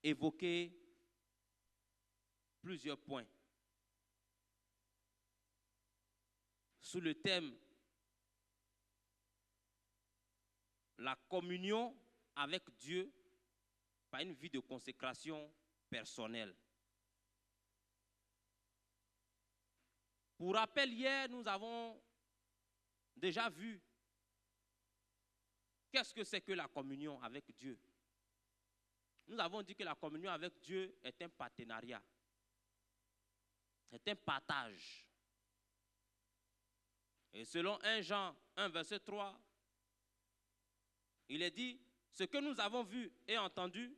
évoquer plusieurs points sous le thème la communion avec Dieu par une vie de consécration personnelle. Pour rappel, hier, nous avons déjà vu qu'est-ce que c'est que la communion avec Dieu. Nous avons dit que la communion avec Dieu est un partenariat, c'est un partage. Et selon 1 Jean 1, verset 3, il est dit, ce que nous avons vu et entendu,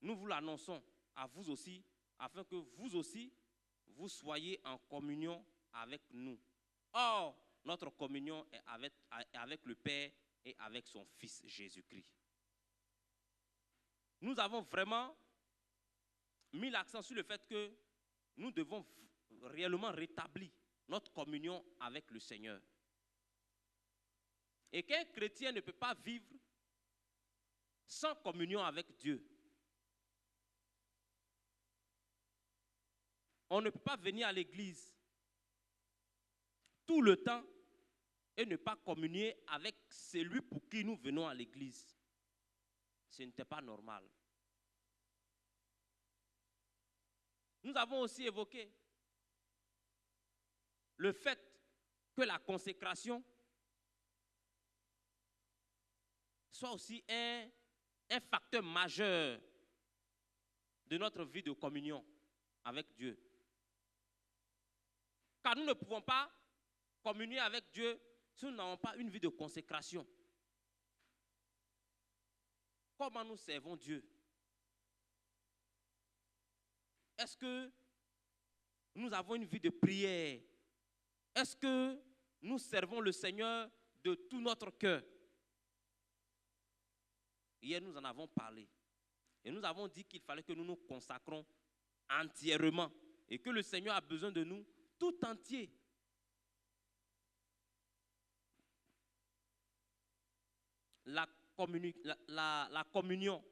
nous vous l'annonçons à vous aussi, afin que vous aussi, vous soyez en communion avec nous. Or, notre communion est avec le Père et avec son Fils Jésus-Christ. Nous avons vraiment mis l'accent sur le fait que nous devons réellement rétablir notre communion avec le Seigneur. Et qu'un chrétien ne peut pas vivre sans communion avec Dieu. On ne peut pas venir à l'église tout le temps et ne pas communier avec celui pour qui nous venons à l'église. Ce n'était pas normal. Nous avons aussi évoqué le fait que la consécration soit aussi un facteur majeur de notre vie de communion avec Dieu. Car nous ne pouvons pas communier avec Dieu si nous n'avons pas une vie de consécration. Comment nous servons Dieu? Est-ce que nous avons une vie de prière? Est-ce que nous servons le Seigneur de tout notre cœur? Hier, nous en avons parlé. Et nous avons dit qu'il fallait que nous nous consacrons entièrement et que le Seigneur a besoin de nous tout entier. La communion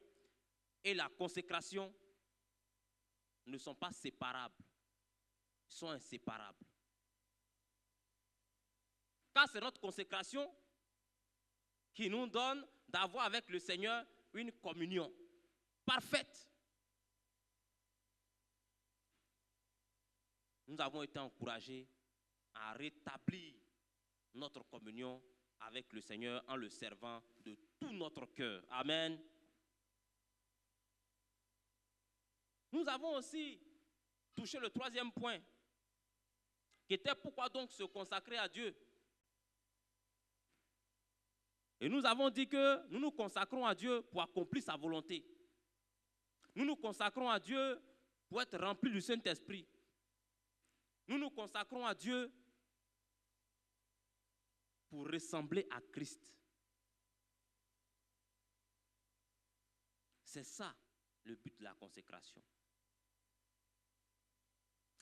et la consécration ne sont pas séparables, ils sont inséparables. Car c'est notre consécration qui nous donne d'avoir avec le Seigneur une communion parfaite. Nous avons été encouragés à rétablir notre communion avec le Seigneur en le servant de tout notre cœur. Amen. Nous avons aussi touché le troisième point, qui était pourquoi donc se consacrer à Dieu. Et nous avons dit que nous nous consacrons à Dieu pour accomplir sa volonté. Nous nous consacrons à Dieu pour être remplis du Saint-Esprit. Nous nous consacrons à Dieu pour ressembler à Christ. C'est ça le but de la consécration.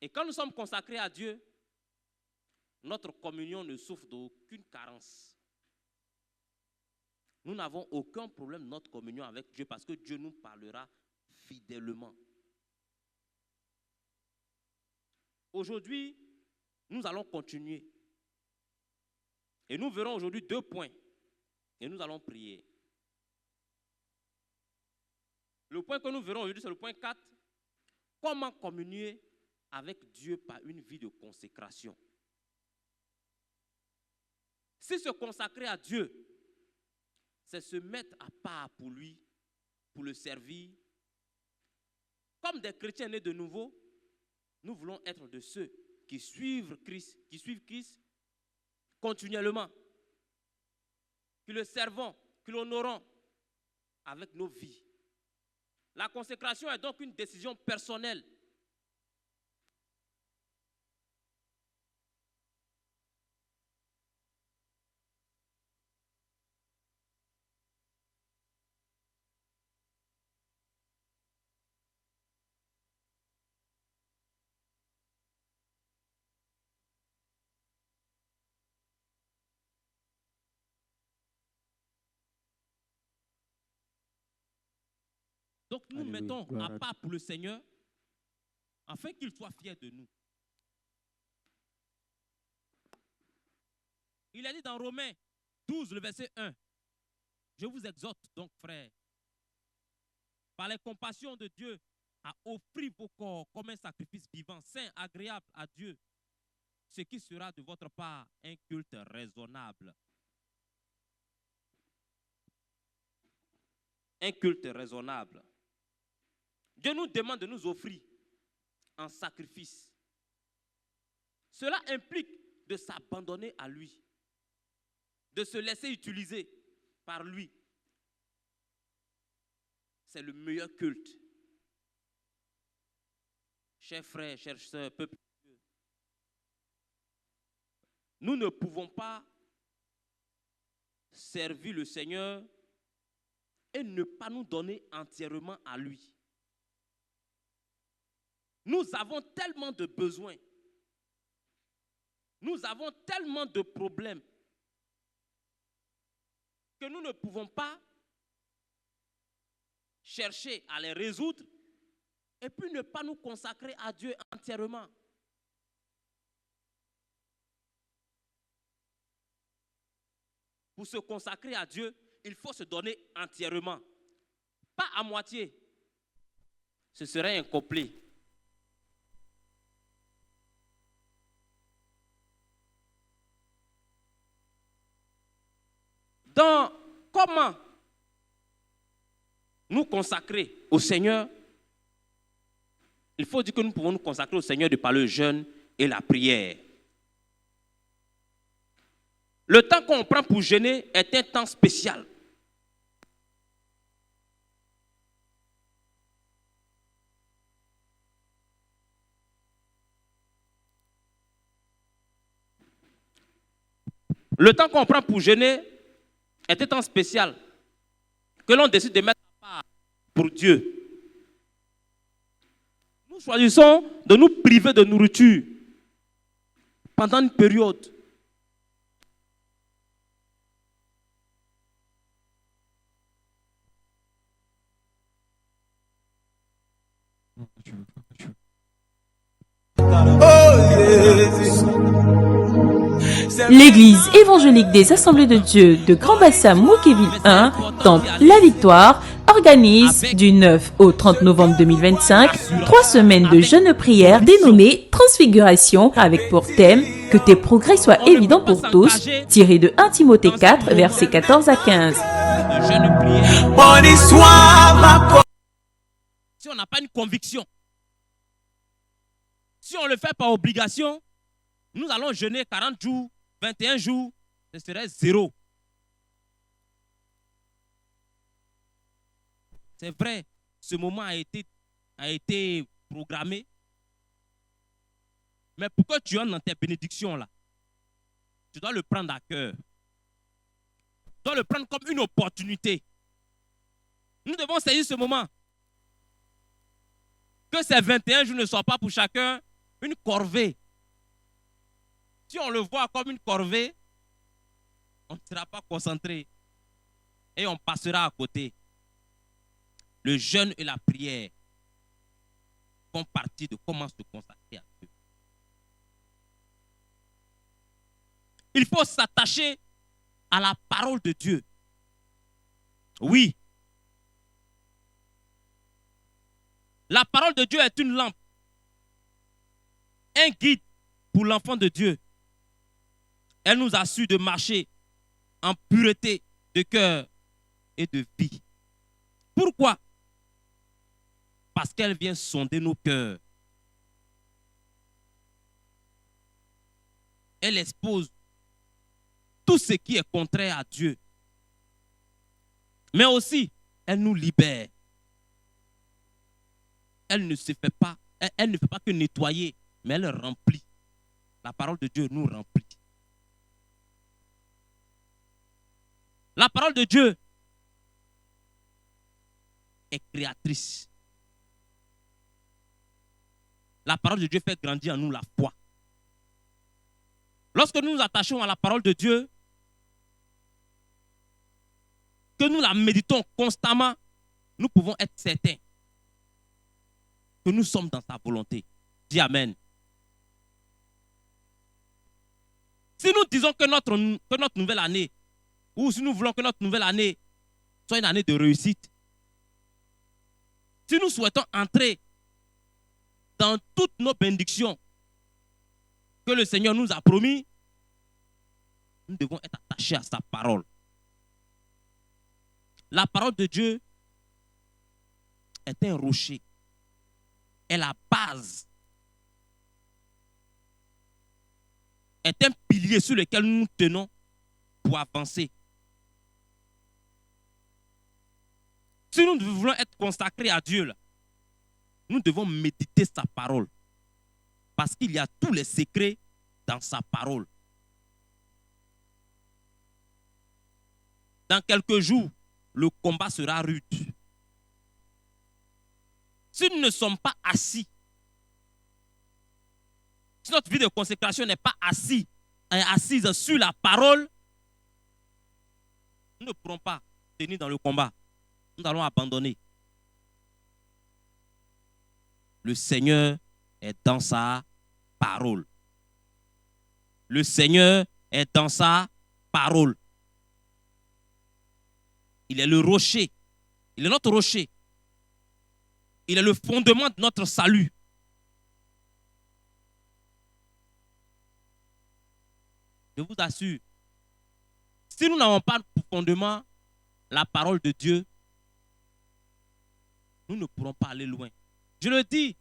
Et quand nous sommes consacrés à Dieu, notre communion ne souffre d'aucune carence. Nous n'avons aucun problème de notre communion avec Dieu parce que Dieu nous parlera fidèlement. Aujourd'hui, nous allons continuer. Et nous verrons aujourd'hui 2 points. Et nous allons prier. Le point que nous verrons aujourd'hui, c'est le point 4. Comment communier avec Dieu par une vie de consécration? Si se consacrer à Dieu, c'est se mettre à part pour lui, pour le servir. Comme des chrétiens nés de nouveau, nous voulons être de ceux qui suivent Christ continuellement, qui le servons, qui l'honorons avec nos vies. La consécration est donc une décision personnelle. Donc nous Alléluia. mettons Gloire à à part pour le Seigneur, afin qu'il soit fier de nous. Il a dit dans Romains 12, le verset 1, je vous exhorte donc, frères, par les compassions de Dieu, à offrir vos corps comme un sacrifice vivant, saint, agréable à Dieu, ce qui sera de votre part un culte raisonnable. Un culte raisonnable. Dieu nous demande de nous offrir en sacrifice. Cela implique de s'abandonner à lui, de se laisser utiliser par lui. C'est le meilleur culte. Chers frères, chères sœurs, peuple de Dieu, nous ne pouvons pas servir le Seigneur et ne pas nous donner entièrement à lui. Nous avons tellement de besoins. Nous avons tellement de problèmes que nous ne pouvons pas chercher à les résoudre et puis ne pas nous consacrer à Dieu entièrement. Pour se consacrer à Dieu, il faut se donner entièrement, pas à moitié. Ce serait incomplet. Donc, comment nous consacrer au Seigneur? Il faut dire que nous pouvons nous consacrer au Seigneur de par le jeûne et la prière. Le temps qu'on prend pour jeûner est un temps spécial. Le temps qu'on prend pour jeûner est un temps spécial que l'on décide de mettre à part pour Dieu. Nous choisissons de nous priver de nourriture pendant une période. L'église évangélique des Assemblées de Dieu de Grand Bassam Moukéville 1, Temple La Victoire, organise du 9 au 30 novembre 2025 3 semaines de jeûne prière dénommées Transfiguration avec pour thème que tes progrès soient évidents pour tous, tiré de 1 Timothée 4, versets 14 à 15. Si on n'a pas une conviction, si on le fait par obligation, nous allons jeûner 40 jours, 21 jours, ce serait 0. C'est vrai, ce moment a été programmé. Mais pour que tu entres dans tes bénédictions là, tu dois le prendre à cœur. Tu dois le prendre comme une opportunité. Nous devons saisir ce moment. Que ces 21 jours ne soient pas pour chacun une corvée. Si on le voit comme une corvée, on ne sera pas concentré et on passera à côté. Le jeûne et la prière font partie de comment se consacrer à Dieu. Il faut s'attacher à la parole de Dieu. Oui. La parole de Dieu est une lampe, un guide pour l'enfant de Dieu. Elle nous assure de marcher en pureté de cœur et de vie. Pourquoi? Parce qu'elle vient sonder nos cœurs. Elle expose tout ce qui est contraire à Dieu. Mais aussi, elle nous libère. Elle ne se fait pas, elle ne fait pas que nettoyer, mais elle remplit. La parole de Dieu nous remplit. La parole de Dieu est créatrice. La parole de Dieu fait grandir en nous la foi. Lorsque nous nous attachons à la parole de Dieu, que nous la méditons constamment, nous pouvons être certains que nous sommes dans sa volonté. Dis Amen. Si nous disons que notre nouvelle année, ou si nous voulons que notre nouvelle année soit une année de réussite, si nous souhaitons entrer dans toutes nos bénédictions que le Seigneur nous a promis, nous devons être attachés à sa parole. La parole de Dieu est un rocher, est la base, est un pilier sur lequel nous nous tenons pour avancer. Si nous voulons être consacrés à Dieu, là, nous devons méditer sa parole. Parce qu'il y a tous les secrets dans sa parole. Dans quelques jours, le combat sera rude. Si nous ne sommes pas assis, si notre vie de consécration n'est pas assise sur la parole, nous ne pourrons pas tenir dans le combat. Nous allons abandonner. Le Seigneur est dans sa parole. Le Seigneur est dans sa parole. Il est le rocher. Il est notre rocher. Il est le fondement de notre salut. Je vous assure, si nous n'avons pas pour fondement la parole de Dieu, nous ne pourrons pas aller loin. Je le dis,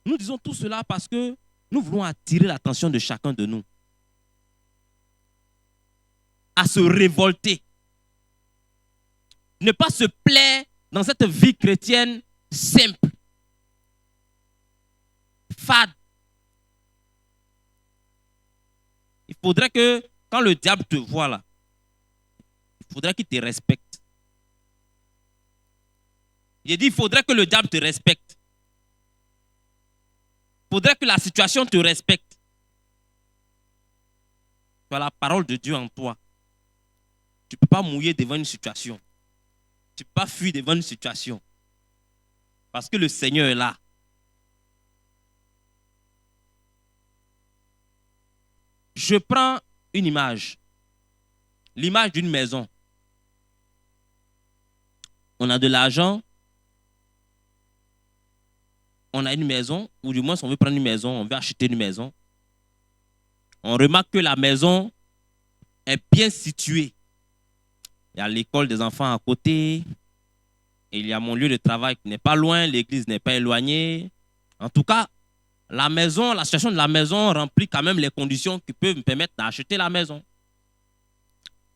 nous disons tout cela parce que nous voulons attirer l'attention de chacun de nous à se révolter. Ne pas se plaire dans cette vie chrétienne simple, fade. Il faudrait que quand le diable te voit là, il faudrait qu'il te respecte. J'ai dit, il faudrait que le diable te respecte. Il faudrait que la situation te respecte. Tu as la parole de Dieu en toi. Tu ne peux pas mouiller devant une situation. Tu ne peux pas fuir devant une situation. Parce que le Seigneur est là. Je prends une image. L'image d'une maison. On a de l'argent. On a une maison, ou du moins si on veut prendre une maison, on veut acheter une maison. On remarque que la maison est bien située. Il y a l'école des enfants à côté. Et il y a mon lieu de travail qui n'est pas loin. L'église n'est pas éloignée. En tout cas, la maison, la situation de la maison remplit quand même les conditions qui peuvent me permettre d'acheter la maison.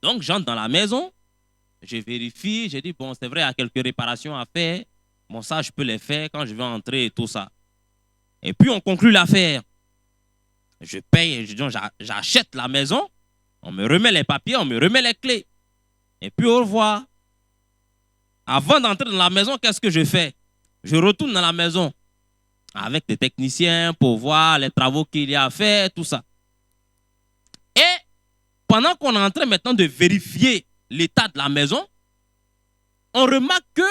Donc, j'entre dans la maison. Je vérifie. Je dis, bon, c'est vrai, il y a quelques réparations à faire. Bon, ça, je peux les faire quand je vais entrer et tout ça. Et puis, on conclut l'affaire. Je paye, j'achète la maison. On me remet les papiers, on me remet les clés. Et puis, au revoir. Avant d'entrer dans la maison, qu'est-ce que je fais? Je retourne dans la maison avec les techniciens pour voir les travaux qu'il y a à faire, tout ça. Et pendant qu'on est en train maintenant de vérifier l'état de la maison, on remarque que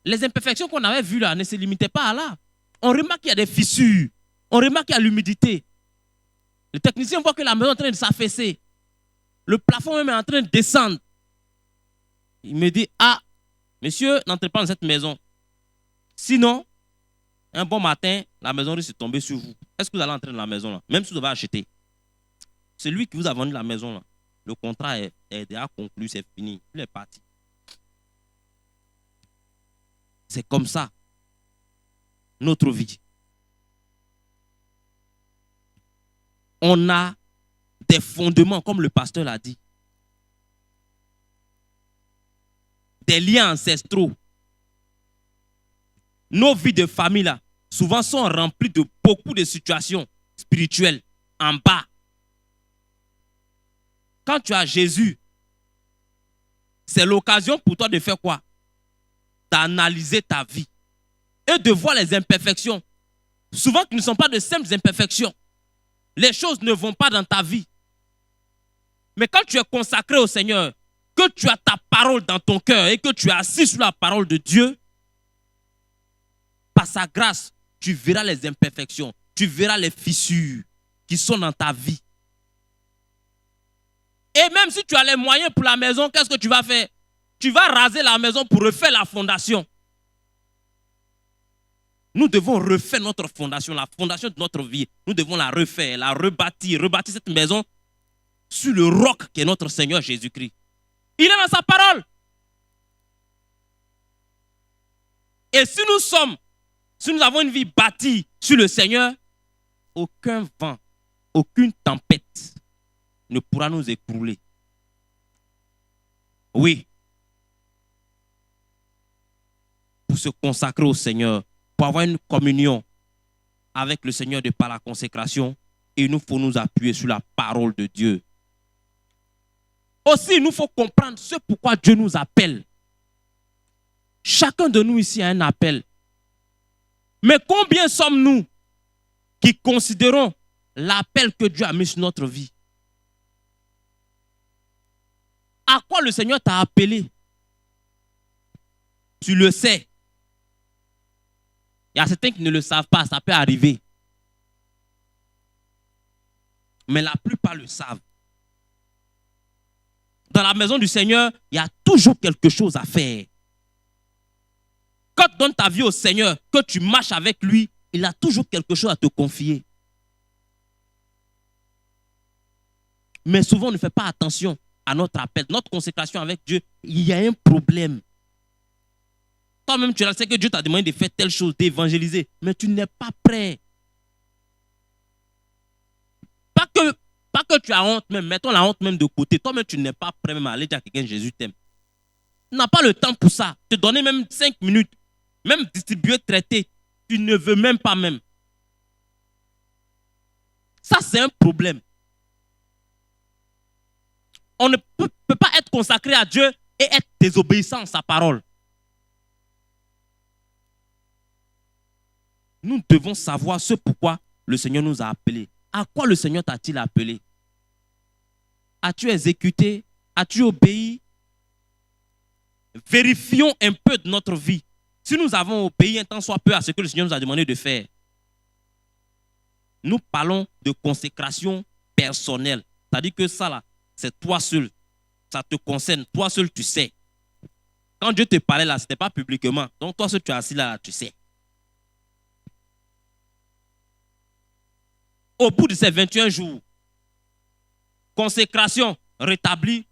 les imperfections qu'on avait vues là ne se limitaient pas à là. On remarque qu'il y a des fissures. On remarque qu'il y a l'humidité. Le technicien voit que la maison est en train de s'affaisser. Le plafond même est en train de descendre. Il me dit, ah, monsieur, n'entrez pas dans cette maison. Sinon, un bon matin, la maison risque de tomber sur vous. Est-ce que vous allez entrer dans la maison là? Même si vous devez acheter. C'est lui qui vous a vendu la maison là. Le contrat est déjà conclu, c'est fini. Il est parti. C'est comme ça, notre vie. On a des fondements, comme le pasteur l'a dit. Des liens ancestraux. Nos vies de famille, là, souvent sont remplies de beaucoup de situations spirituelles en bas. Quand tu as Jésus, c'est l'occasion pour toi de faire quoi? D'analyser ta vie et de voir les imperfections. Souvent, qui ne sont pas de simples imperfections. Les choses ne vont pas dans ta vie. Mais quand tu es consacré au Seigneur, que tu as ta parole dans ton cœur et que tu es assis sur la parole de Dieu, par sa grâce, tu verras les imperfections, tu verras les fissures qui sont dans ta vie. Et même si tu as les moyens pour la maison, qu'est-ce que tu vas faire? Tu vas raser la maison pour refaire la fondation. Nous devons refaire notre fondation, la fondation de notre vie. Nous devons la refaire, la rebâtir cette maison sur le roc qui est notre Seigneur Jésus-Christ. Il est dans sa parole. Et si nous avons une vie bâtie sur le Seigneur, aucun vent, aucune tempête ne pourra nous écrouler. Oui. Pour se consacrer au Seigneur, pour avoir une communion avec le Seigneur de par la consécration, il nous faut nous appuyer sur la parole de Dieu. Aussi, il nous faut comprendre ce pourquoi Dieu nous appelle. Chacun de nous ici a un appel. Mais combien sommes-nous qui considérons l'appel que Dieu a mis sur notre vie? À quoi le Seigneur t'a appelé? Tu le sais. Il y a certains qui ne le savent pas, ça peut arriver. Mais la plupart le savent. Dans la maison du Seigneur, il y a toujours quelque chose à faire. Quand tu donnes ta vie au Seigneur, que tu marches avec lui, il a toujours quelque chose à te confier. Mais souvent, on ne fait pas attention à notre appel, notre consécration avec Dieu. Il y a un problème. Toi-même, tu sais que Dieu t'a demandé de faire telle chose, d'évangéliser, mais tu n'es pas prêt. Pas que tu as honte même, mettons la honte même de côté. Toi-même, tu n'es pas prêt même à aller dire à quelqu'un Jésus t'aime. Tu n'as pas le temps pour ça. Te donner même 5 minutes, même distribuer, traiter, tu ne veux même pas même. Ça, c'est un problème. On ne peut pas être consacré à Dieu et être désobéissant à sa parole. Nous devons savoir ce pourquoi le Seigneur nous a appelés. À quoi le Seigneur t'a-t-il appelé? As-tu exécuté? As-tu obéi? Vérifions un peu de notre vie. Si nous avons obéi un tant soit peu à ce que le Seigneur nous a demandé de faire. Nous parlons de consécration personnelle. C'est-à-dire que ça là, c'est toi seul. Ça te concerne. Toi seul, tu sais. Quand Dieu te parlait là, ce n'était pas publiquement. Donc toi seul, tu es assis là, tu sais. Au bout de ces 21 jours, consécration rétablie,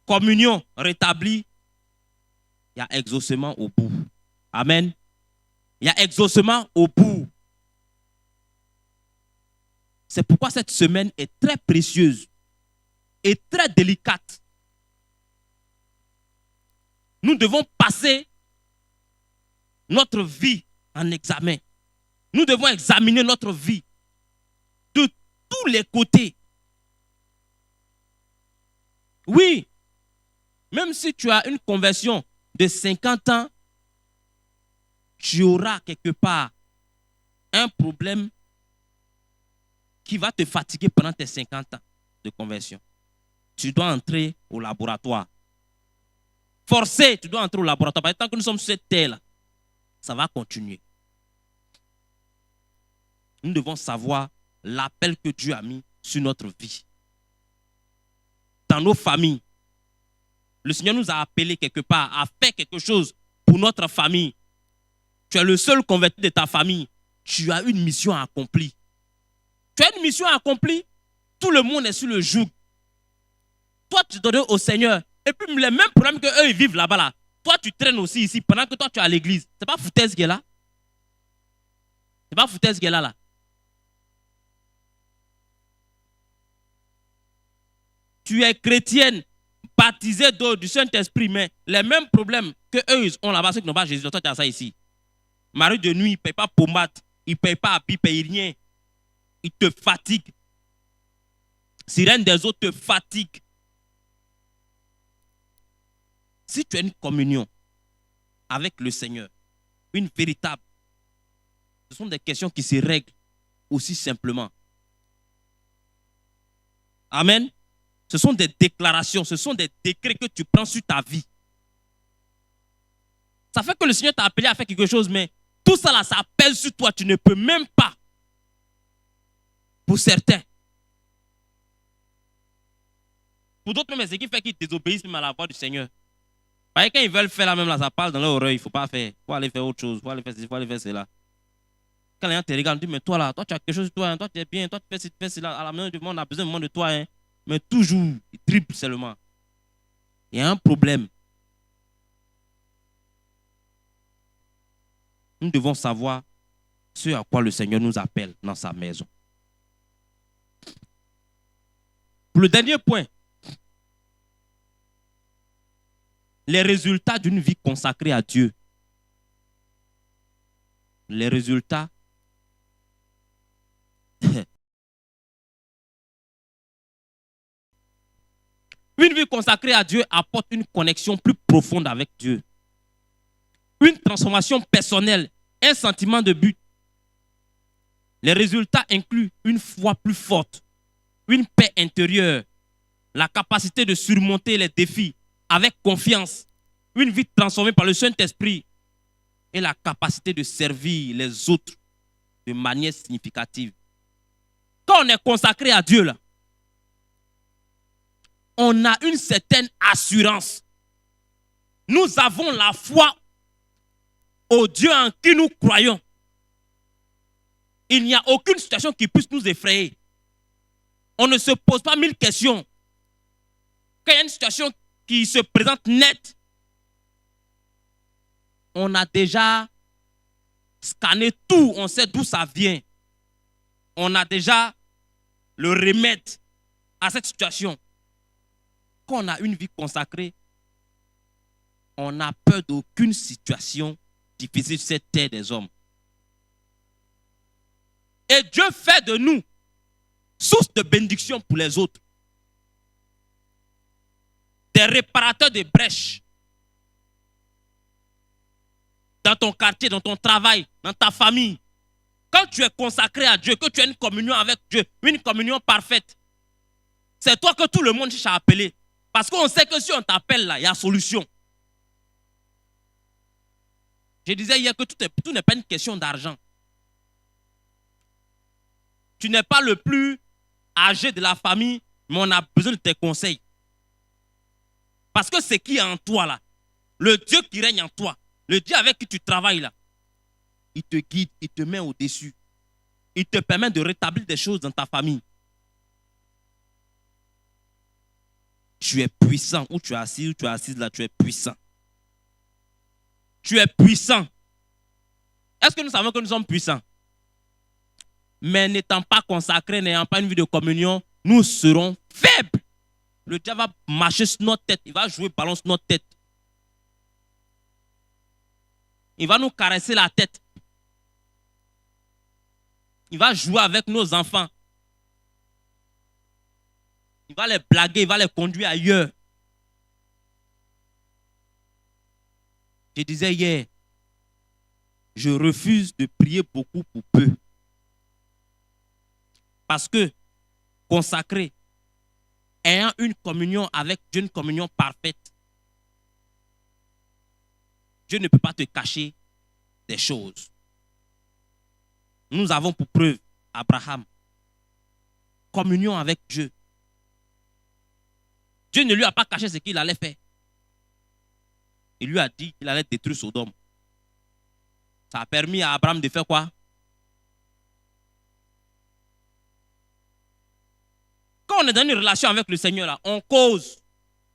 communion rétablie, il y a exaucement au bout. Amen. Il y a exaucement au bout. C'est pourquoi cette semaine est très précieuse et très délicate. Nous devons passer notre vie en examen. Nous devons examiner notre vie de tous les côtés. Oui, même si tu as une conversion de 50 ans, tu auras quelque part un problème qui va te fatiguer pendant tes 50 ans de conversion. Tu dois entrer au laboratoire. Forcé, tu dois entrer au laboratoire. Parce que tant que nous sommes sur cette terre-là, ça va continuer. Nous devons savoir l'appel que Dieu a mis sur notre vie. Dans nos familles, le Seigneur nous a appelés quelque part à faire quelque chose pour notre famille. Tu es le seul converti de ta famille. Tu as une mission accomplie. Tu as une mission accomplie. Tout le monde est sur le joug. Toi, tu te donnes au Seigneur. Et puis les mêmes problèmes qu'eux, ils vivent là-bas. Là. Toi, tu traînes aussi ici pendant que toi, tu es à l'église. C'est pas foutaise qui est là. C'est pas foutaise qui est là, là. Tu es chrétienne, baptisée d'eau du Saint-Esprit, mais les mêmes problèmes que eux ils ont là-bas, ceux qui n'ont pas Jésus, toi tu as ça ici. Mari de nuit, il ne paye pas pommade, il ne paye pas habit, il ne paye rien. Il te fatigue. Sirène des eaux te fatigue. Si tu as une communion avec le Seigneur, une véritable, ce sont des questions qui se règlent aussi simplement. Amen. Ce sont des déclarations, ce sont des décrets que tu prends sur ta vie. Ça fait que le Seigneur t'a appelé à faire quelque chose, mais tout ça là, ça pèse sur toi. Tu ne peux même pas. Pour certains. Pour d'autres, même, c'est ce qui fait qu'ils désobéissent même à la voix du Seigneur. Parce que quand ils veulent faire la même là, ça parle dans leur oreille. Il ne faut pas faire. Il faut aller faire autre chose. Il faut aller faire ceci, il faut aller faire cela. Quand les gens te regardent, ils disent, mais toi là, toi tu as quelque chose de toi, hein, toi tu es bien, toi tu fais ceci, tu fais cela. À la main du monde, on a besoin de toi. Hein. Mais toujours, ils dribblent seulement. Il y a un problème. Nous devons savoir ce à quoi le Seigneur nous appelle dans sa maison. Pour le dernier point, les résultats d'une vie consacrée à Dieu. Les résultats. Une vie consacrée à Dieu apporte une connexion plus profonde avec Dieu. Une transformation personnelle, un sentiment de but. Les résultats incluent une foi plus forte, une paix intérieure, la capacité de surmonter les défis avec confiance, une vie transformée par le Saint-Esprit et la capacité de servir les autres de manière significative. Quand on est consacré à Dieu, là, on a une certaine assurance. Nous avons la foi au Dieu en qui nous croyons. Il n'y a aucune situation qui puisse nous effrayer. On ne se pose pas 1000 questions. Quand il y a une situation qui se présente nette, on a déjà scanné tout, on sait d'où ça vient. On a déjà le remède à cette situation. Quand on a une vie consacrée, on n'a peur d'aucune situation difficile sur cette terre des hommes. Et Dieu fait de nous source de bénédiction pour les autres. Des réparateurs de brèches. Dans ton quartier, dans ton travail, dans ta famille. Quand tu es consacré à Dieu, que tu as une communion avec Dieu, une communion parfaite, c'est toi que tout le monde cherche à appeler. Parce qu'on sait que si on t'appelle là, il y a solution. Je disais hier que tout n'est pas une question d'argent. Tu n'es pas le plus âgé de la famille, mais on a besoin de tes conseils. Parce que c'est qui est en toi là, le Dieu qui règne en toi, le Dieu avec qui tu travailles là, il te guide, il te met au-dessus. Il te permet de rétablir des choses dans ta famille. Tu es puissant. Où tu es assis, où tu es assise là, tu es puissant. Tu es puissant. Est-ce que nous savons que nous sommes puissants? Mais n'étant pas consacrés, n'ayant pas une vie de communion, nous serons faibles. Le diable va marcher sur notre tête. Il va jouer ballon sur notre tête. Il va nous caresser la tête. Il va jouer avec nos enfants. Il va les blaguer, il va les conduire ailleurs. Je disais hier, je refuse de prier beaucoup pour peu. Parce que consacré, ayant une communion avec Dieu, une communion parfaite, Dieu ne peut pas te cacher des choses. Nous avons pour preuve Abraham. Communion avec Dieu. Dieu ne lui a pas caché ce qu'il allait faire. Il lui a dit qu'il allait détruire Sodome. Ça a permis à Abraham de faire quoi? Quand on est dans une relation avec le Seigneur, là, on cause.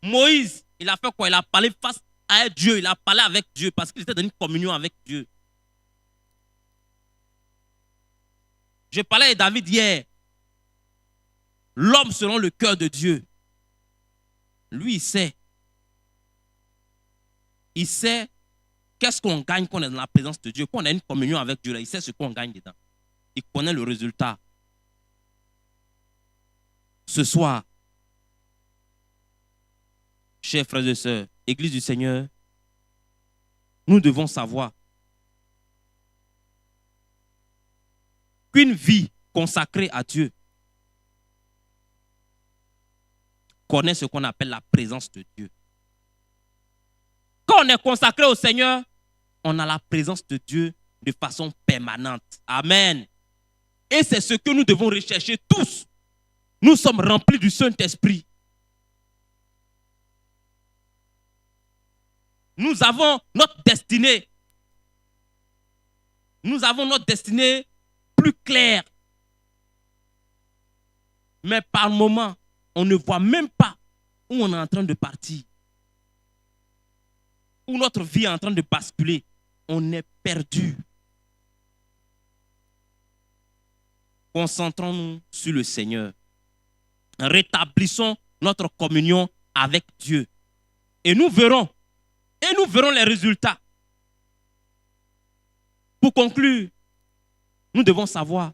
Moïse, il a fait quoi? Il a parlé face à Dieu. Il a parlé avec Dieu parce qu'il était dans une communion avec Dieu. Je parlais de David hier. L'homme selon le cœur de Dieu. Lui, il sait. Il sait qu'est-ce qu'on gagne quand on est dans la présence de Dieu. Quand on a une communion avec Dieu, là, il sait ce qu'on gagne dedans. Il connaît le résultat. Ce soir, chers frères et sœurs, Église du Seigneur, nous devons savoir qu'une vie consacrée à Dieu connaît ce qu'on appelle la présence de Dieu. Quand on est consacré au Seigneur, on a la présence de Dieu de façon permanente. Amen. Et c'est ce que nous devons rechercher tous. Nous sommes remplis du Saint-Esprit. Nous avons notre destinée. Nous avons notre destinée plus claire. Mais par moments, on ne voit même pas où on est en train de partir. Où notre vie est en train de basculer. On est perdu. Concentrons-nous sur le Seigneur. Rétablissons notre communion avec Dieu. Et nous verrons les résultats. Pour conclure, nous devons savoir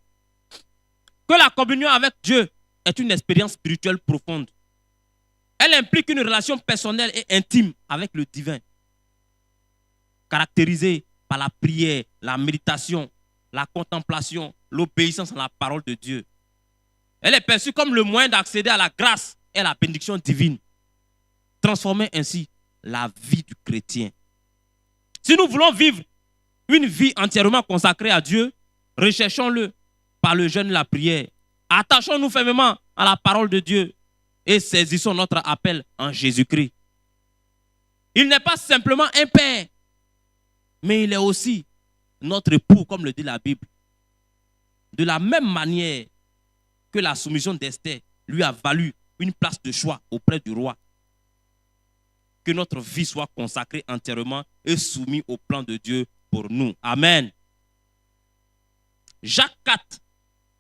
que la communion avec Dieu est une expérience spirituelle profonde. Elle implique une relation personnelle et intime avec le divin, caractérisée par la prière, la méditation, la contemplation, l'obéissance à la parole de Dieu. Elle est perçue comme le moyen d'accéder à la grâce et à la bénédiction divine, transformer ainsi la vie du chrétien. Si nous voulons vivre une vie entièrement consacrée à Dieu, recherchons-le par le jeûne et la prière. Attachons-nous fermement à la parole de Dieu et saisissons notre appel en Jésus-Christ. Il n'est pas simplement un père, mais il est aussi notre époux, comme le dit la Bible. De la même manière que la soumission d'Esther lui a valu une place de choix auprès du roi, que notre vie soit consacrée entièrement et soumise au plan de Dieu pour nous. Amen. Jacques 4,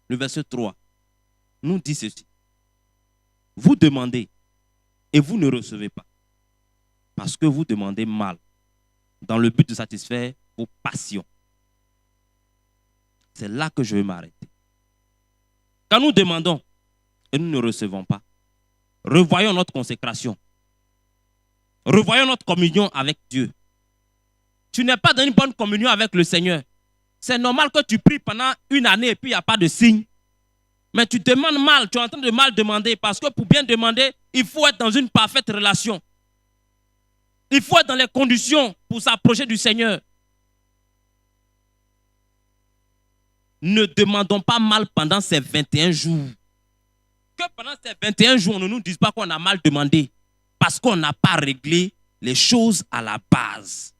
le verset 3, nous dit ceci. Vous demandez et vous ne recevez pas, parce que vous demandez mal, dans le but de satisfaire vos passions. C'est là que je vais m'arrêter. Quand nous demandons et nous ne recevons pas, revoyons notre consécration. Revoyons notre communion avec Dieu. Tu n'es pas dans une bonne communion avec le Seigneur. C'est normal que tu pries pendant une année et puis il n'y a pas de signe. Mais tu demandes mal, tu es en train de mal demander parce que pour bien demander, il faut être dans une parfaite relation. Il faut être dans les conditions pour s'approcher du Seigneur. Ne demandons pas mal pendant ces 21 jours. Que pendant ces 21 jours, on ne nous dise pas qu'on a mal demandé. Parce qu'on n'a pas réglé les choses à la base.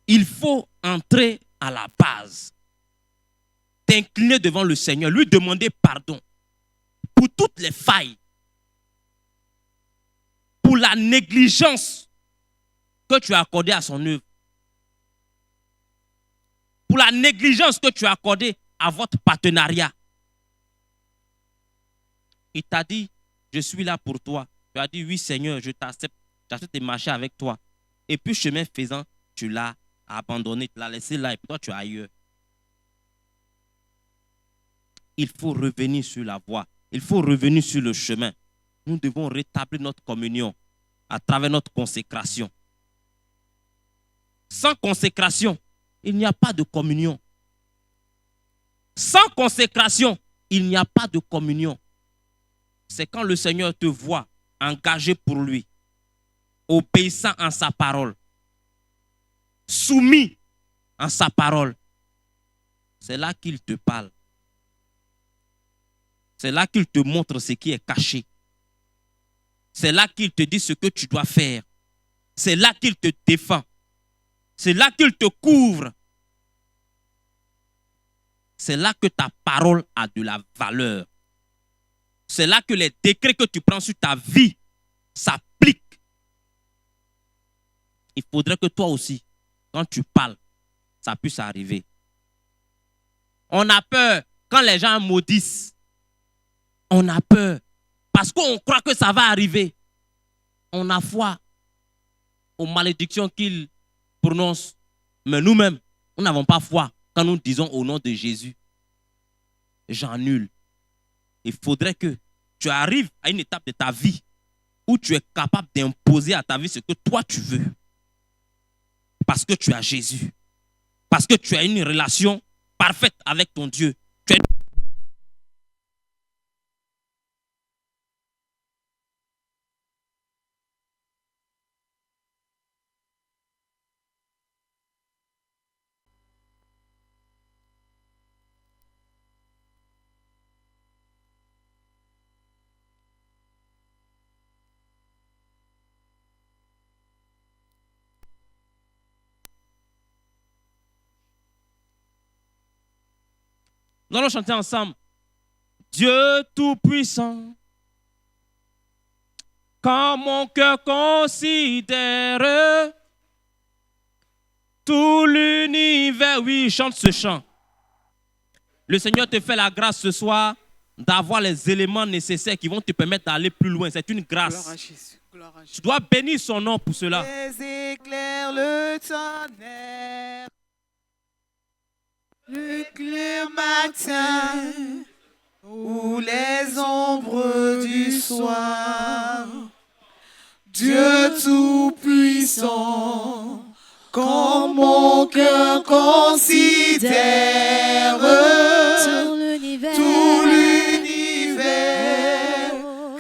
Il faut entrer à la base. T'incliner devant le Seigneur, lui demander pardon pour toutes les failles, pour la négligence que tu as accordée à son œuvre, pour la négligence que tu as accordée à votre partenariat. Il t'a dit, je suis là pour toi. Tu as dit, oui Seigneur, je t'accepte. J'accepte de marcher avec toi. Et puis chemin faisant, tu l'as abandonné, tu l'as laissé là et puis toi tu es ailleurs. Il faut revenir sur la voie. Il faut revenir sur le chemin. Nous devons rétablir notre communion à travers notre consécration. Sans consécration, il n'y a pas de communion. Sans consécration, il n'y a pas de communion. C'est quand le Seigneur te voit engagé pour lui, obéissant en sa parole, soumis en sa parole. C'est là qu'il te parle. C'est là qu'il te montre ce qui est caché. C'est là qu'il te dit ce que tu dois faire. C'est là qu'il te défend. C'est là qu'il te couvre. C'est là que ta parole a de la valeur. C'est là que les décrets que tu prends sur ta vie s'appliquent. Il faudrait que toi aussi, quand tu parles, ça puisse arriver. On a peur quand les gens maudissent. On a peur parce qu'on croit que ça va arriver. On a foi aux malédictions qu'ils prononcent. Mais nous-mêmes, nous n'avons pas foi quand nous disons au nom de Jésus. J'annule. Il faudrait que tu arrives à une étape de ta vie où tu es capable d'imposer à ta vie ce que toi tu veux. Parce que tu as Jésus. Parce que tu as une relation parfaite avec ton Dieu. Tu as Nous allons chanter ensemble. Dieu Tout-Puissant, quand mon cœur considère tout l'univers, oui, chante ce chant. Le Seigneur te fait la grâce ce soir d'avoir les éléments nécessaires qui vont te permettre d'aller plus loin. C'est une grâce. Gloire à Jésus. Gloire à Jésus. Tu dois bénir son nom pour cela. Les éclairs, le tonnerre, le clair matin ou les ombres du soir. Dieu Tout-Puissant, quand mon cœur considère tout l'univers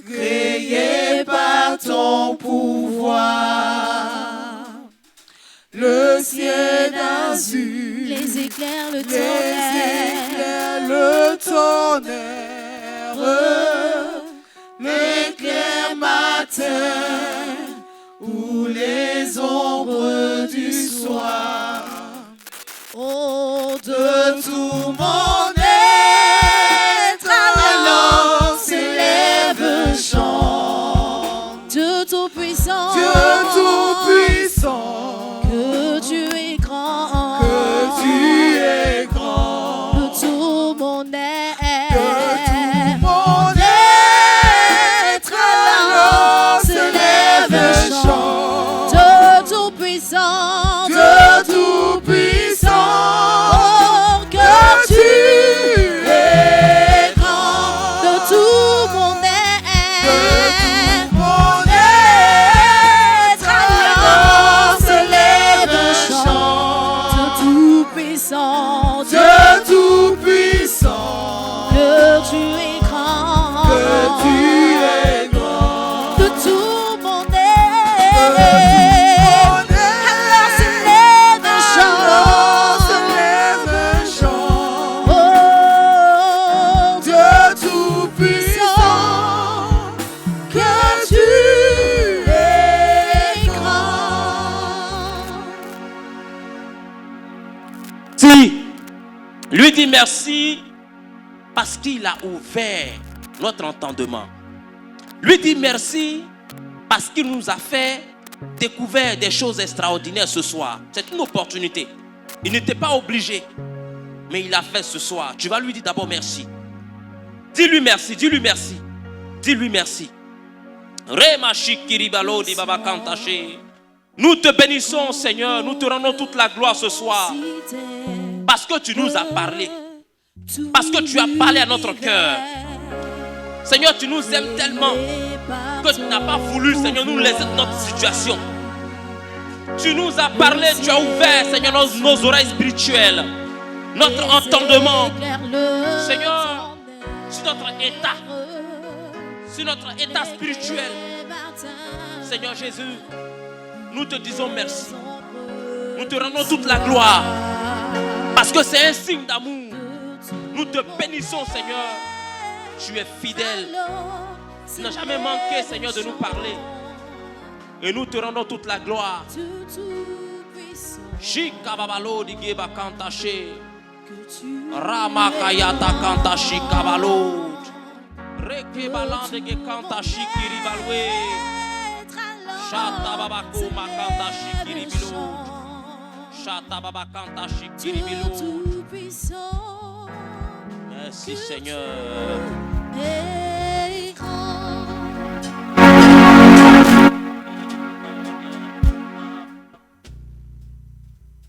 créé par ton pouvoir, le ciel d'azur, les éclairs, le tonnerre, l'éclair matin ou les ombres du soir. Oh, de tout mon être, alors s'élève un chant. Dieu Tout-Puissant, Dieu Tout-Puissant, que tu es grand, que tu es grand. de tout mon être, Mon être, alors s'élève un chant. Dieu Tout-Puissant, Dieu Tout-Puissant, oh, que tu es grand. de tout mon être, Mon être, alors s'élève un chant. Dieu Tout-Puissant, Dieu Tout-Puissant, que tu es grand, que tu es grand. de tout mon être. Mon Alors s'élève un alors chant. s'élève un chant. Oh, Dieu Tout-Puissant, que tu es grand. Si, lui dit merci parce qu'il a ouvert notre entendement. Lui dit merci parce qu'il nous a fait découvrir des choses extraordinaires ce soir. C'est une opportunité. Il n'était pas obligé, mais il l'a fait ce soir. Tu vas lui dire d'abord merci. Dis-lui merci, dis-lui merci. Dis-lui merci. Nous te bénissons, Seigneur. Nous te rendons toute la gloire ce soir. Parce que tu nous as parlé. Parce que tu as parlé à notre cœur. Seigneur, tu nous aimes tellement que tu n'as pas voulu, Seigneur, nous laisser notre situation. Tu nous as parlé, tu as ouvert, Seigneur, nos oreilles spirituelles, notre entendement. Seigneur, sur notre état spirituel. Seigneur Jésus, nous te disons merci. Nous te rendons toute la gloire. Parce que c'est un signe d'amour. Nous te bénissons, Seigneur. Tu es fidèle. Tu n'as jamais manqué, Seigneur, de nous parler. Et nous te rendons toute la gloire. Shikababalo digeba kantache. Ramakayata kantashi kabalo. Rekebalande ge kantashi kiribalwe. Shata babako makantashi kiribilo. Shata babakantashi kiribilo. Merci Seigneur.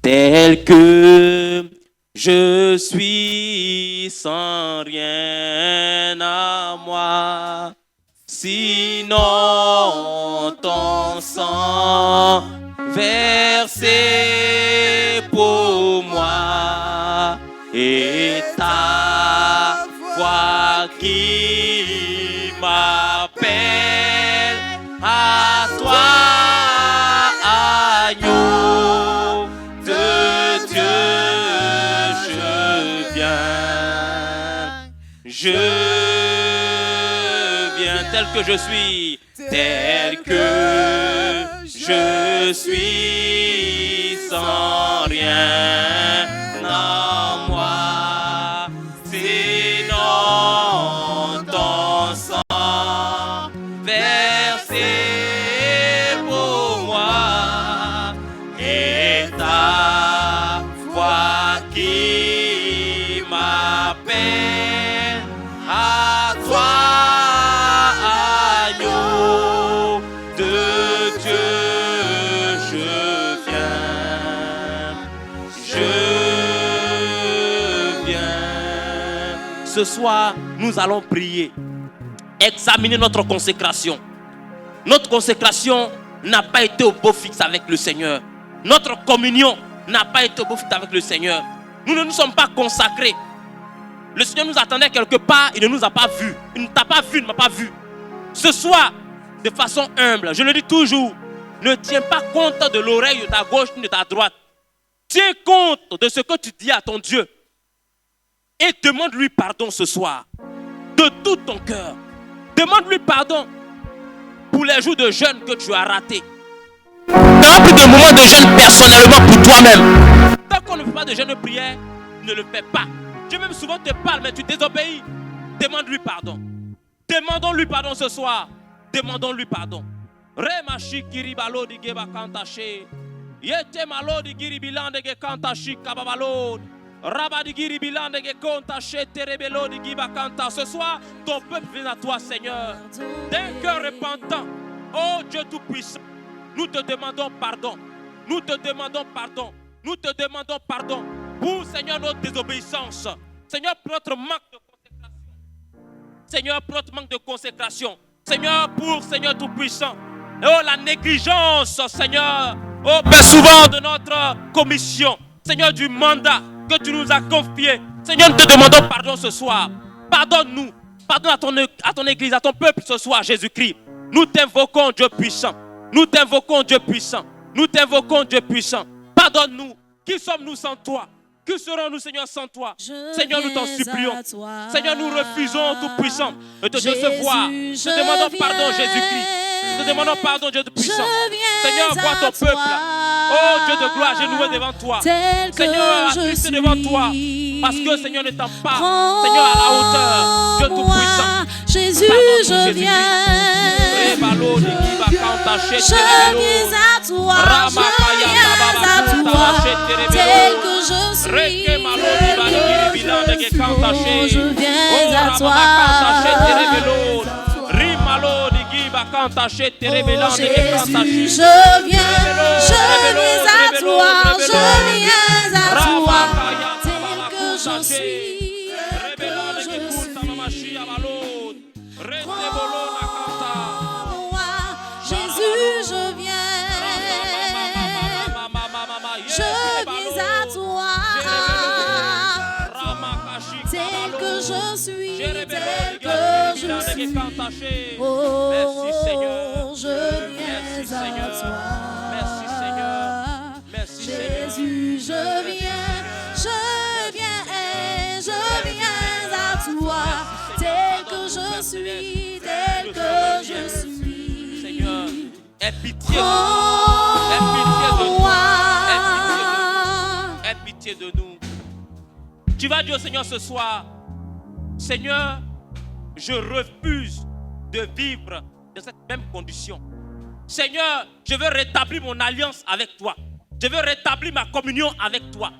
Tel que je suis sans rien à moi, sinon ton sang versé pour moi et ta voix qui m'appelle à toi, agneau de Dieu, je viens tel que je suis, tel que je suis sans rien en moi. C'est Ce soir, nous allons prier. Examiner notre consécration. Notre consécration n'a pas été au beau fixe avec le Seigneur. Notre communion n'a pas été au beau fixe avec le Seigneur. Nous ne nous sommes pas consacrés. Le Seigneur nous attendait quelque part, il ne nous a pas vus. Il ne t'a pas vu, il ne m'a pas vu. Ce soir, de façon humble, je le dis toujours, ne tiens pas compte de l'oreille de ta gauche ni de ta droite. Tiens compte de ce que tu dis à ton Dieu. Et demande-lui pardon ce soir. De tout ton cœur. Demande-lui pardon pour les jours de jeûne que tu as ratés. Dans plus de moments de jeûne personnellement pour toi-même. Tant qu'on ne fait pas de jeûne de prière, ne le fais pas. Dieu même souvent te parle, mais tu désobéis. Demande-lui pardon. Demandons-lui pardon ce soir. Demandons-lui pardon. Remashi kiribalo di geba kantache. Yete malo di giribilande ge kantashi kababalo. Rabadi giribilande ge kantache terebelo di giba kanta. Ce soir, ton peuple vient à toi, Seigneur. D'un cœur repentant. Oh Dieu Tout-Puissant, nous te demandons pardon. Nous te demandons pardon. Nous te demandons pardon pour, Seigneur, notre désobéissance. Seigneur, pour notre manque de consécration. Seigneur, pour notre manque de consécration. Seigneur, pour, Seigneur Tout-Puissant. Oh, la négligence, Seigneur. Oh, Père, souvent de notre commission. Seigneur, du mandat que tu nous as confié. Seigneur, nous te demandons pardon ce soir. Pardonne-nous. Pardonne à ton église, à ton peuple ce soir, Jésus-Christ. Nous t'invoquons, Dieu puissant. Nous t'invoquons, Dieu puissant. Nous t'invoquons, Dieu puissant. Pardonne-nous. Qui sommes-nous sans toi? Que serons-nous, Seigneur, sans toi? Seigneur, nous t'en supplions. Seigneur, nous refusons, Tout-Puissant, de te décevoir. Nous te demandons pardon, Jésus-Christ. Nous te demandons pardon, Dieu Tout-Puissant. Seigneur, vois ton peuple. Oh, Dieu de gloire, j'ai loué devant toi. Seigneur, attristé devant toi. Parce que, Seigneur, n'étant pas, Seigneur, à la hauteur. Dieu Tout-Puissant. Jésus, je viens. Je viens à toi. Je viens à toi. Tel que je suis. Oh, je viens à toi. Oh, Jésus, je viens à toi, je viens à toi, tel que je suis, Prends-moi, Jésus, je viens à toi, tel que je suis, tel que je suis. Oh, merci Seigneur. je viens Merci, à Seigneur. toi. Merci, Seigneur. Merci, Jésus, je viens à toi, tel que je suis, tel que je suis. Seigneur, aie pitié. Prends-moi. Aie pitié de nous. Tu vas dire au Seigneur ce soir, Seigneur, je refuse de vivre dans cette même condition. Seigneur, je veux rétablir mon alliance avec toi. Je veux rétablir ma communion avec toi.